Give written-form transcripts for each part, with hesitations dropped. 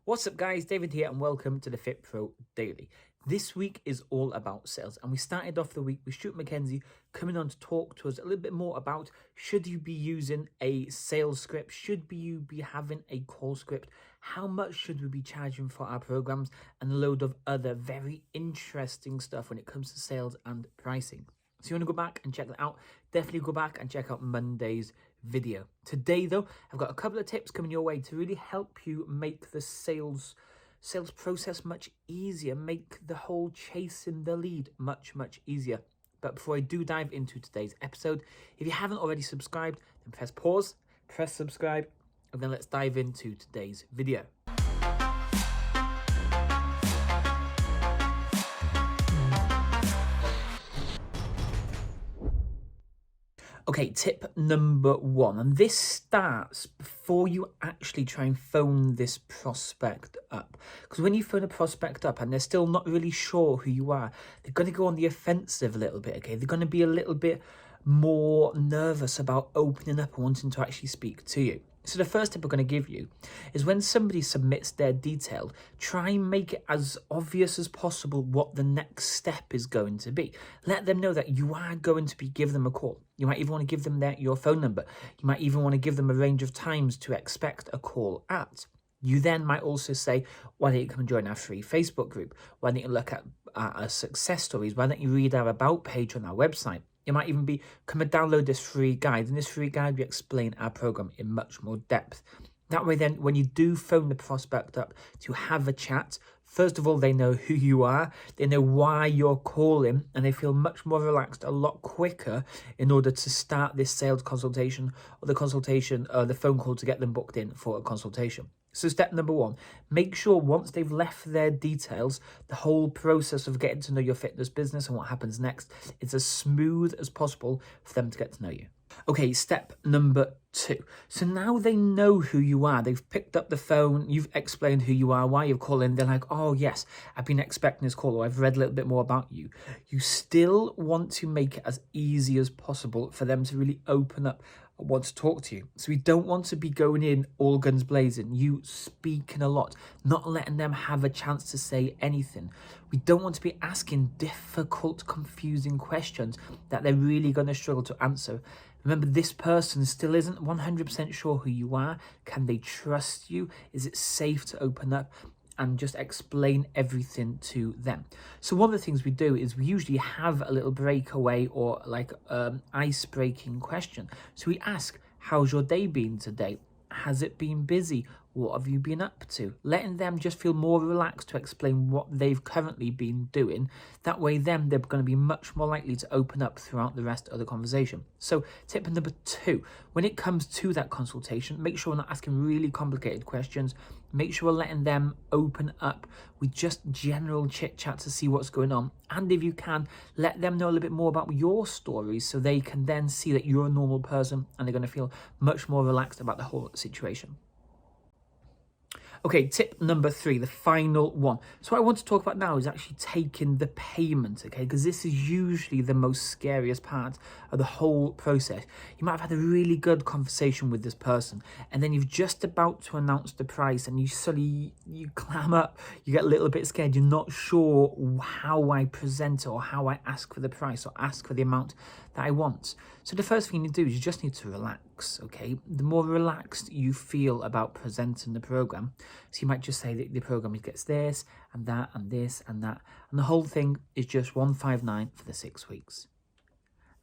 What's up guys, David here and welcome to the Fit Pro Daily. This week is all about sales and we started off the week with Stuart McKenzie coming on to talk to us a little bit more about should you be using a sales script, should you be having a call script, how much should we be charging for our programs, and a load of other very interesting stuff when it comes to sales and pricing. So you want to go back and check that out, definitely go back and check out Monday's video. Today though, I've got a couple of tips coming your way to really help you make the sales process much easier, make the whole chasing the lead much easier. But before I do dive into today's episode, if you haven't already subscribed, then press pause, press subscribe, and then let's dive into today's video. Okay, tip number one, and this starts before you actually try and phone this prospect up. Because when you phone a prospect up and they're still not really sure who you are, they're going to go on the offensive a little bit, okay? They're going to be a little bit more nervous about opening up and wanting to actually speak to you. So the first tip I'm going to give you is when somebody submits their detail, try and make it as obvious as possible what the next step is going to be. Let them know that you are going to be giving them a call. You might even want to give them your phone number. You might even want to give them a range of times to expect a call at. You then might also say, why don't you come and join our free Facebook group? Why don't you look at our success stories? Why don't you read our about page on our website? It might even be, come and download this free guide. In this free guide, we explain our program in much more depth. That way then, when you do phone the prospect up to have a chat, first of all, they know who you are, they know why you're calling, and they feel much more relaxed a lot quicker in order to start this sales consultation or the phone call to get them booked in for a consultation. So step number one, make sure once they've left their details, the whole process of getting to know your fitness business and what happens next is as smooth as possible for them to get to know you. Okay, step number two. So now they know who you are. They've picked up the phone. You've explained who you are, why you're calling. They're like, oh, yes, I've been expecting this call, or I've read a little bit more about you. You still want to make it as easy as possible for them to really open up and want to talk to you. So we don't want to be going in all guns blazing, you speaking a lot, not letting them have a chance to say anything. We don't want to be asking difficult, confusing questions that they're really going to struggle to answer. Remember, this person still isn't 100% sure who you are. Can they trust you? Is it safe to open up? And just explain everything to them. So one of the things we do is we usually have a little breakaway or like ice-breaking question. So we ask, how's your day been today? Has it been busy? What have you been up to? Letting them just feel more relaxed to explain what they've currently been doing. That way then they're going to be much more likely to open up throughout the rest of the conversation. So tip number two, when it comes to that consultation, make sure we're not asking really complicated questions. Make sure we're letting them open up with just general chit chat to see what's going on. And if you can, let them know a little bit more about your stories so they can then see that you're a normal person and they're going to feel much more relaxed about the whole situation. Okay, tip number three, the final one. So what I want to talk about now is actually taking the payment, okay? Because this is usually the most scariest part of the whole process. You might have had a really good conversation with this person, and then you're just about to announce the price, and you clam up, you get a little bit scared. You're not sure how I present it or how I ask for the price or ask for the amount that I want. So the first thing you do is you just need to relax, okay? The more relaxed you feel about presenting the program, so you might just say that the program gets this and that and this and that, and the whole thing is just 159 for the 6 weeks.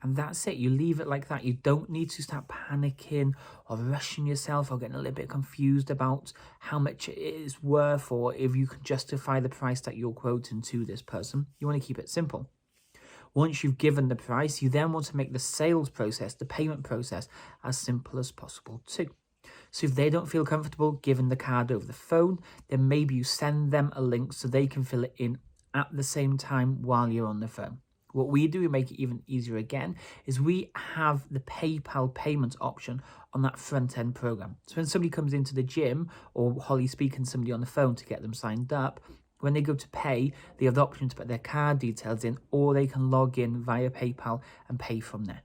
And that's it. You leave it like that. You don't need to start panicking or rushing yourself or getting a little bit confused about how much it is worth or if you can justify the price that you're quoting to this person. You want to keep it simple. Once you've given the price, you then want to make the sales process, the payment process, as simple as possible too. So if they don't feel comfortable giving the card over the phone, then maybe you send them a link so they can fill it in at the same time while you're on the phone. What we do, we make it even easier again, is we have the PayPal payment option on that front end program. So when somebody comes into the gym or Holly speaking to somebody on the phone to get them signed up, when they go to pay, they have the option to put their card details in, or they can log in via PayPal and pay from there.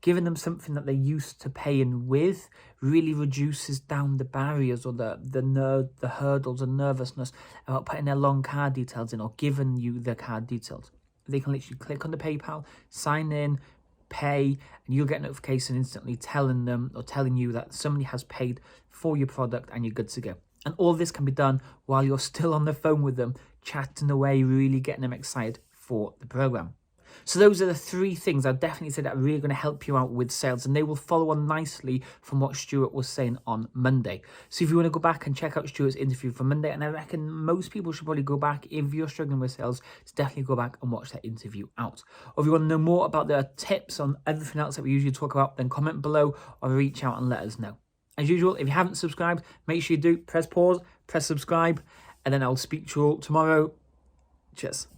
giving them something that they're used to paying with really reduces down the barriers or the hurdles and nervousness about putting their long card details in or giving you their card details. They can literally click on the PayPal, sign in, pay, and you'll get a notification instantly telling them or telling you that somebody has paid for your product and you're good to go. And all this can be done while you're still on the phone with them, chatting away, really getting them excited for the program. So those are the 3 things I'd definitely say that are really going to help you out with sales, and they will follow on nicely from what Stuart was saying on Monday. So if you want to go back and check out Stuart's interview from Monday, and I reckon most people should probably go back, if you're struggling with sales, to definitely go back and watch that interview out. Or if you want to know more about the tips on everything else that we usually talk about, then comment below or reach out and let us know. As usual, if you haven't subscribed, make sure you do. Press pause, press subscribe, and then I'll speak to you all tomorrow. Cheers.